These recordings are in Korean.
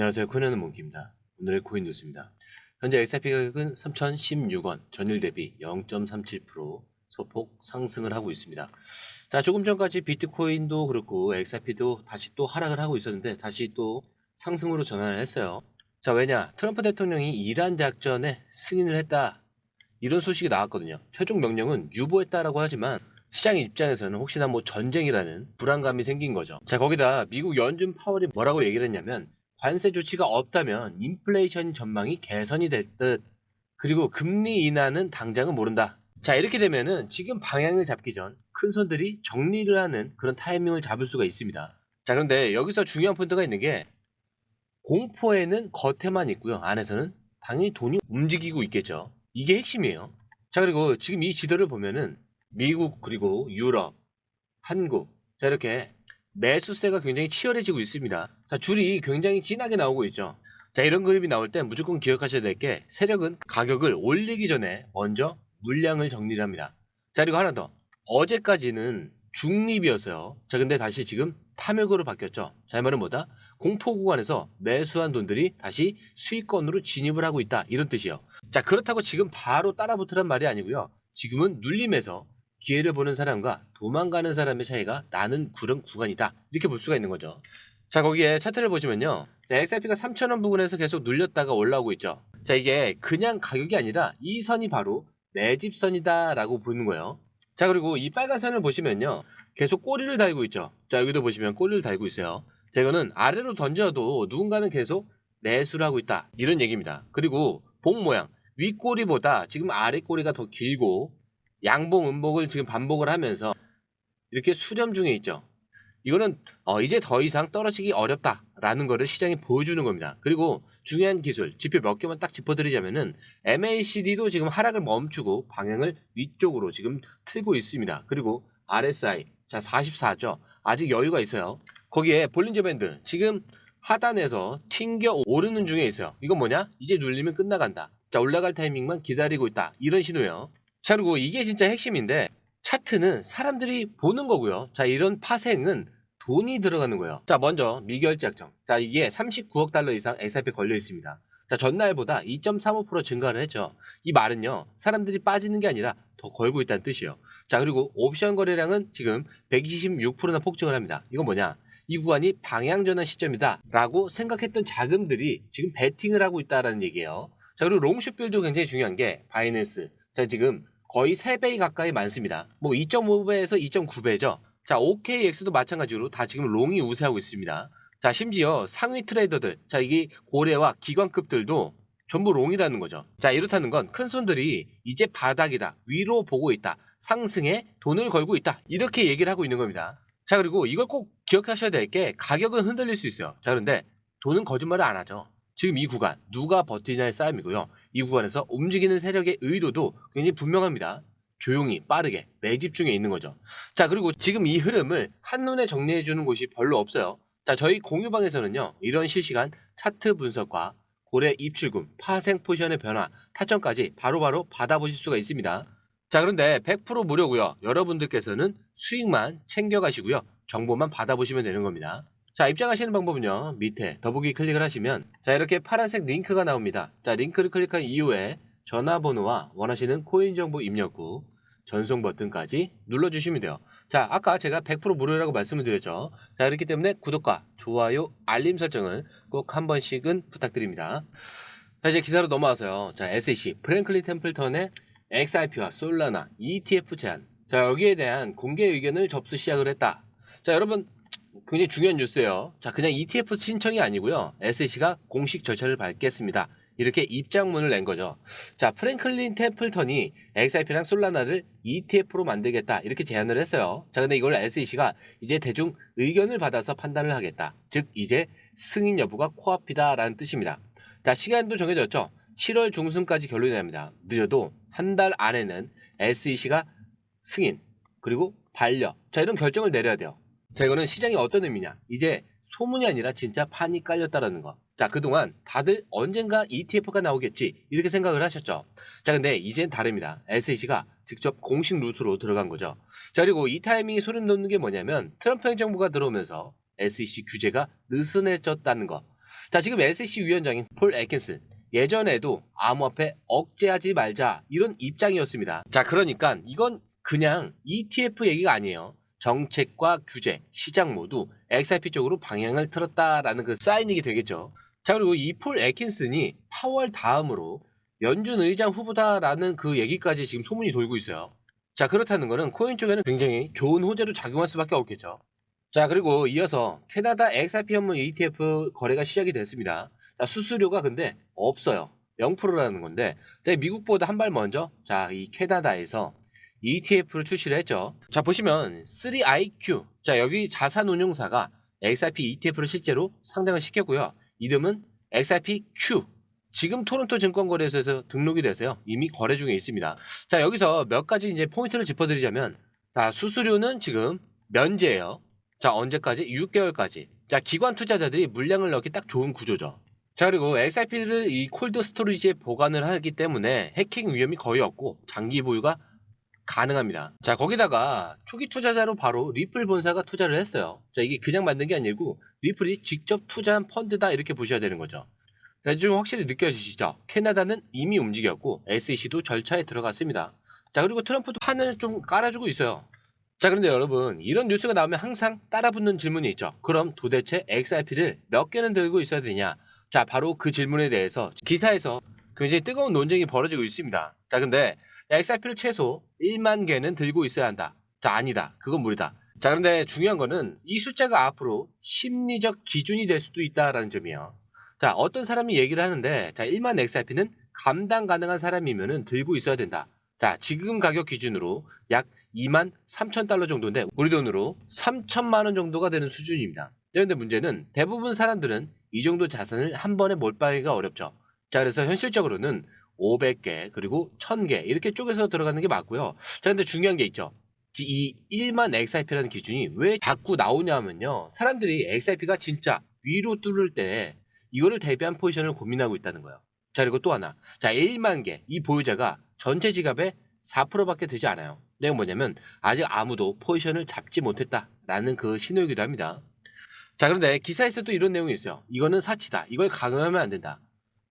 안녕하세요. 코인하는 몽키입니다. 오늘의 코인 뉴스입니다. 현재 XRP 가격은 3016원, 전일 대비 0.37% 소폭 상승을 하고 있습니다. 자, 조금 전까지 비트코인도 그렇고 XRP도 다시 또 하락을 하고 있었는데 다시 또 상승으로 전환을 했어요. 자, 왜냐? 트럼프 대통령이 이란 작전에 승인을 했다. 이런 소식이 나왔거든요. 최종 명령은 유보했다라고 하지만 시장 입장에서는 혹시나 뭐 전쟁이라는 불안감이 생긴 거죠. 자, 거기다 미국 연준 파월이 뭐라고 얘기를 했냐면 관세 조치가 없다면 인플레이션 전망이 개선이 될 듯, 그리고 금리 인하는 당장은 모른다. 자, 이렇게 되면은 지금 방향을 잡기 전 큰 손들이 정리를 하는 그런 타이밍을 잡을 수가 있습니다. 자, 그런데 여기서 중요한 포인트가 있는 게 공포에는 겉에만 있고요. 안에서는 당연히 돈이 움직이고 있겠죠. 이게 핵심이에요. 자, 그리고 지금 이 지도를 보면은 미국 그리고 유럽, 한국, 자, 이렇게 매수세가 굉장히 치열해지고 있습니다. 자, 줄이 굉장히 진하게 나오고 있죠. 자, 이런 그림이 나올 때 무조건 기억하셔야 될 게 세력은 가격을 올리기 전에 먼저 물량을 정리를 합니다. 자, 그리고 하나 더. 어제까지는 중립이었어요. 자, 근데 다시 지금 탐욕으로 바뀌었죠. 자, 이 말은 뭐다? 공포 구간에서 매수한 돈들이 다시 수익권으로 진입을 하고 있다. 이런 뜻이요. 자, 그렇다고 지금 바로 따라붙으란 말이 아니고요. 지금은 눌림에서 기회를 보는 사람과 도망가는 사람의 차이가 나는 그런 구간이다. 이렇게 볼 수가 있는 거죠. 자, 거기에 차트를 보시면요. XRP가 3,000원 부근에서 계속 눌렸다가 올라오고 있죠. 자, 이게 그냥 가격이 아니라 이 선이 바로 매집선이다 라고 보는 거예요. 자, 그리고 이 빨간 선을 보시면요. 계속 꼬리를 달고 있죠. 자, 여기도 보시면 꼬리를 달고 있어요. 자, 이거는 아래로 던져도 누군가는 계속 매수를 하고 있다. 이런 얘기입니다. 그리고 복 모양. 윗꼬리보다 지금 아래 꼬리가 더 길고 양봉, 음봉을 지금 반복을 하면서 이렇게 수렴 중에 있죠. 이거는 이제 더 이상 떨어지기 어렵다라는 거를 시장이 보여주는 겁니다. 그리고 중요한 기술, 지표 몇 개만 딱 짚어드리자면은 MACD도 지금 하락을 멈추고 방향을 위쪽으로 지금 틀고 있습니다. 그리고 RSI, 자 44죠. 아직 여유가 있어요. 거기에 볼린저 밴드, 지금 하단에서 튕겨 오르는 중에 있어요. 이건 뭐냐? 이제 눌리면 끝나간다. 자, 올라갈 타이밍만 기다리고 있다. 이런 신호예요. 자, 그리고 이게 진짜 핵심인데 차트는 사람들이 보는 거고요. 자, 이런 파생은 돈이 들어가는 거예요. 자, 먼저 미결제 약정. 자, 이게 39억 달러 이상 XRP 걸려 있습니다. 자, 전날보다 2.35% 증가를 했죠. 이 말은요, 사람들이 빠지는 게 아니라 더 걸고 있다는 뜻이에요. 자, 그리고 옵션 거래량은 지금 126%나 폭증을 합니다. 이건 뭐냐? 이 구간이 방향전환 시점이다 라고 생각했던 자금들이 지금 베팅을 하고 있다라는 얘기예요. 자, 그리고 롱숏빌도 굉장히 중요한 게 바이낸스. 자, 지금 거의 3배 가까이 많습니다. 뭐 2.5배에서 2.9배죠. 자, OKX도 마찬가지로 다 지금 롱이 우세하고 있습니다. 자, 심지어 상위 트레이더들, 자, 이게 고래와 기관급들도 전부 롱이라는 거죠. 자, 이렇다는 건 큰 손들이 이제 바닥이다, 위로 보고 있다, 상승에 돈을 걸고 있다, 이렇게 얘기를 하고 있는 겁니다. 자, 그리고 이걸 꼭 기억하셔야 될 게 가격은 흔들릴 수 있어요. 자, 그런데 돈은 거짓말을 안 하죠. 지금 이 구간 누가 버티냐의 싸움이고요. 이 구간에서 움직이는 세력의 의도도 굉장히 분명합니다. 조용히 빠르게 매집 중에 있는 거죠. 자, 그리고 지금 이 흐름을 한눈에 정리해 주는 곳이 별로 없어요. 자, 저희 공유방에서는요, 이런 실시간 차트 분석과 고래 입출금, 파생 포지션의 변화, 타점까지 바로바로 받아보실 수가 있습니다. 자, 그런데 100% 무료고요. 여러분들께서는 수익만 챙겨가시고요. 정보만 받아보시면 되는 겁니다. 자, 입장하시는 방법은요, 밑에 더보기 클릭을 하시면 자, 이렇게 파란색 링크가 나옵니다. 자, 링크를 클릭한 이후에 전화번호와 원하시는 코인 정보 입력 후 전송 버튼까지 눌러주시면 돼요. 자, 아까 제가 100% 무료라고 말씀을 드렸죠. 자, 그렇기 때문에 구독과 좋아요, 알림 설정을 꼭 한 번씩은 부탁드립니다. 자, 이제 기사로 넘어와서요. 자, SEC 프랭클린 템플턴의 XRP와 솔라나 ETF 제안. 자, 여기에 대한 공개 의견을 접수 시작을 했다. 자, 여러분, 굉장히 중요한 뉴스예요. 자, 그냥 ETF 신청이 아니고요. SEC가 공식 절차를 밟겠습니다. 이렇게 입장문을 낸 거죠. 자, 프랭클린 템플턴이 XRP랑 솔라나를 ETF로 만들겠다. 이렇게 제안을 했어요. 자, 근데 이걸 SEC가 이제 대중 의견을 받아서 판단을 하겠다. 즉, 이제 승인 여부가 코앞이다라는 뜻입니다. 자, 시간도 정해졌죠. 7월 중순까지 결론이 납니다. 늦어도 한 달 안에는 SEC가 승인, 그리고 반려. 자, 이런 결정을 내려야 돼요. 자, 이거는 시장이 어떤 의미냐? 이제 소문이 아니라 진짜 판이 깔렸다라는 거. 자, 그동안 다들 언젠가 ETF가 나오겠지 이렇게 생각을 하셨죠. 자, 근데 이젠 다릅니다. SEC가 직접 공식 루트로 들어간 거죠. 자, 그리고 이 타이밍이 소름 돋는 게 뭐냐면 트럼프 행정부가 들어오면서 SEC 규제가 느슨해졌다는 거. 자, 지금 SEC 위원장인 폴 애킨슨 예전에도 암호화폐 억제하지 말자 이런 입장이었습니다. 자, 그러니까 이건 그냥 ETF 얘기가 아니에요. 정책과 규제, 시장 모두 XRP 쪽으로 방향을 틀었다라는 그 사인이 되겠죠. 자, 그리고 이 폴 애킨슨이 파월 다음으로 연준 의장 후보다라는 그 얘기까지 지금 소문이 돌고 있어요. 자, 그렇다는 거는 코인 쪽에는 굉장히 좋은 호재로 작용할 수밖에 없겠죠. 자, 그리고 이어서 캐나다 XRP 현물 ETF 거래가 시작이 됐습니다. 자, 수수료가 근데 없어요. 0%라는 건데, 자, 미국보다 한 발 먼저, 자, 이 캐나다에서 ETF를 출시를 했죠. 자, 보시면 3IQ. 자, 여기 자산운용사가 XRP ETF를 실제로 상장을 시켰고요. 이름은 XRPQ. 지금 토론토 증권거래소에서 등록이 돼서요. 이미 거래 중에 있습니다. 자, 여기서 몇 가지 이제 포인트를 짚어드리자면, 자, 수수료는 지금 면제예요. 자, 언제까지? 6개월까지. 자, 기관 투자자들이 물량을 넣기 딱 좋은 구조죠. 자, 그리고 XRP를 이 콜드 스토리지에 보관을 하기 때문에 해킹 위험이 거의 없고 장기 보유가 가능합니다. 자, 거기다가 초기 투자자로 바로 리플 본사가 투자를 했어요. 자, 이게 그냥 만든 게 아니고 리플이 직접 투자한 펀드다 이렇게 보셔야 되는 거죠. 자, 좀 확실히 느껴지시죠? 캐나다는 이미 움직였고 SEC도 절차에 들어갔습니다. 자, 그리고 트럼프도 판을 좀 깔아주고 있어요. 자, 그런데 여러분, 이런 뉴스가 나오면 항상 따라붙는 질문이 있죠. 그럼 도대체 XRP를 몇 개는 들고 있어야 되냐? 자, 바로 그 질문에 대해서 기사에서 굉장히 뜨거운 논쟁이 벌어지고 있습니다. 자, 근데 XRP를 최소 1만 개는 들고 있어야 한다. 자, 아니다. 그건 무리다. 자, 그런데 중요한 거는 이 숫자가 앞으로 심리적 기준이 될 수도 있다라는 점이에요. 자, 어떤 사람이 얘기를 하는데, 자, 1만 XRP는 감당 가능한 사람이면은 들고 있어야 된다. 자, 지금 가격 기준으로 약 2만 3천 달러 정도인데, 우리 돈으로 3천만 원 정도가 되는 수준입니다. 그런데 문제는 대부분 사람들은 이 정도 자산을 한 번에 몰빵하기가 어렵죠. 자, 그래서 현실적으로는 500개, 그리고 1000개, 이렇게 쪼개서 들어가는 게 맞고요. 자, 근데 중요한 게 있죠. 이 1만 XRP라는 기준이 왜 자꾸 나오냐 하면요. 사람들이 XRP가 진짜 위로 뚫을 때 이거를 대비한 포지션을 고민하고 있다는 거예요. 자, 그리고 또 하나. 자, 1만 개. 이 보유자가 전체 지갑의 4%밖에 되지 않아요. 내용 뭐냐면 아직 아무도 포지션을 잡지 못했다라는 그 신호이기도 합니다. 자, 그런데 기사에서도 이런 내용이 있어요. 이거는 사치다. 이걸 강요하면 안 된다.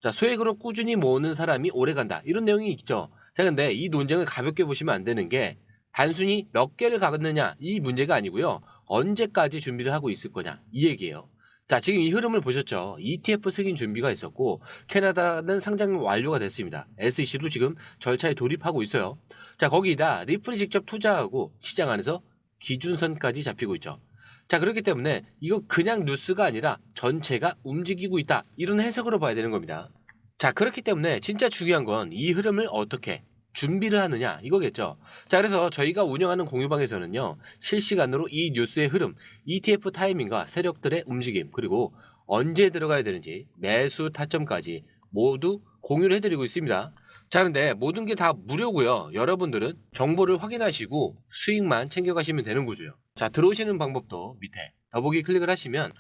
자, 소액으로 꾸준히 모으는 사람이 오래 간다. 이런 내용이 있죠. 자, 근데 이 논쟁을 가볍게 보시면 안 되는 게 단순히 몇 개를 갖느냐 이 문제가 아니고요. 언제까지 준비를 하고 있을 거냐 이 얘기예요. 자, 지금 이 흐름을 보셨죠. ETF 승인 준비가 있었고 캐나다는 상장 완료가 됐습니다. SEC도 지금 절차에 돌입하고 있어요. 자, 거기다 리플이 직접 투자하고 시장 안에서 기준선까지 잡히고 있죠. 자, 그렇기 때문에 이거 그냥 뉴스가 아니라 전체가 움직이고 있다. 이런 해석으로 봐야 되는 겁니다. 자, 그렇기 때문에 진짜 중요한 건 이 흐름을 어떻게 준비를 하느냐 이거겠죠. 자, 그래서 저희가 운영하는 공유방에서는요. 실시간으로 이 뉴스의 흐름, ETF 타이밍과 세력들의 움직임, 그리고 언제 들어가야 되는지 매수 타점까지 모두 공유를 해드리고 있습니다. 자, 그런데 모든 게 다 무료고요. 여러분들은 정보를 확인하시고 수익만 챙겨가시면 되는 구조예요. 자, 들어오시는 방법도 밑에 더보기 클릭을 하시면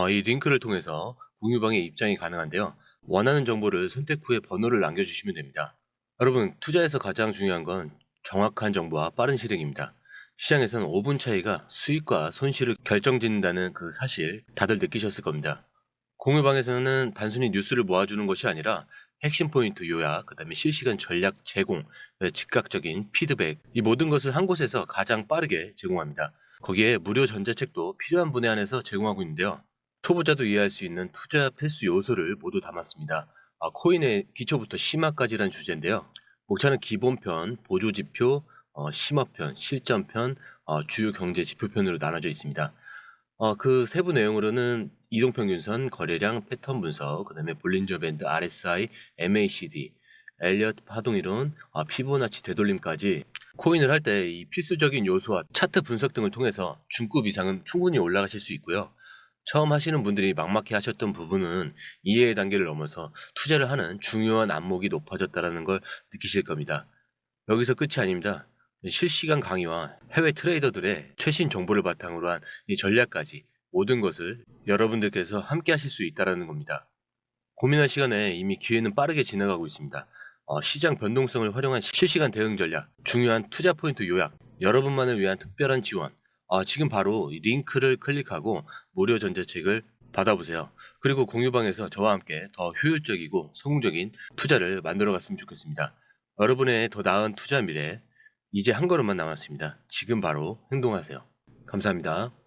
이 링크를 통해서 공유방에 입장이 가능한데요. 원하는 정보를 선택 후에 번호를 남겨주시면 됩니다. 여러분, 투자에서 가장 중요한 건 정확한 정보와 빠른 실행입니다. 시장에서는 5분 차이가 수익과 손실을 결정짓는다는 그 사실 다들 느끼셨을 겁니다. 공유방에서는 단순히 뉴스를 모아주는 것이 아니라 핵심 포인트 요약, 그 다음에 실시간 전략 제공, 즉각적인 피드백, 이 모든 것을 한 곳에서 가장 빠르게 제공합니다. 거기에 무료 전자책도 필요한 분에 한해서 제공하고 있는데요. 초보자도 이해할 수 있는 투자 필수 요소를 모두 담았습니다. 코인의 기초부터 심화까지란 주제인데요. 목차는 기본편, 보조지표, 심화편, 실전편, 주요 경제 지표편으로 나눠져 있습니다. 그 세부 내용으로는 이동평균선, 거래량, 패턴 분석, 그 다음에 볼린저 밴드, RSI, MACD, 엘리엇 파동이론, 피보나치 되돌림까지 코인을 할 때 이 필수적인 요소와 차트 분석 등을 통해서 중급 이상은 충분히 올라가실 수 있고요. 처음 하시는 분들이 막막해 하셨던 부분은 이해의 단계를 넘어서 투자를 하는 중요한 안목이 높아졌다는 걸 느끼실 겁니다. 여기서 끝이 아닙니다. 실시간 강의와 해외 트레이더들의 최신 정보를 바탕으로 한 이 전략까지 모든 것을 여러분들께서 함께 하실 수 있다는 겁니다. 고민할 시간에 이미 기회는 빠르게 지나가고 있습니다. 시장 변동성을 활용한 실시간 대응 전략, 중요한 투자 포인트 요약, 여러분만을 위한 특별한 지원, 지금 바로 이 링크를 클릭하고 무료 전자책을 받아보세요. 그리고 공유방에서 저와 함께 더 효율적이고 성공적인 투자를 만들어 갔으면 좋겠습니다. 여러분의 더 나은 투자 미래 이제 한 걸음만 남았습니다. 지금 바로 행동하세요. 감사합니다.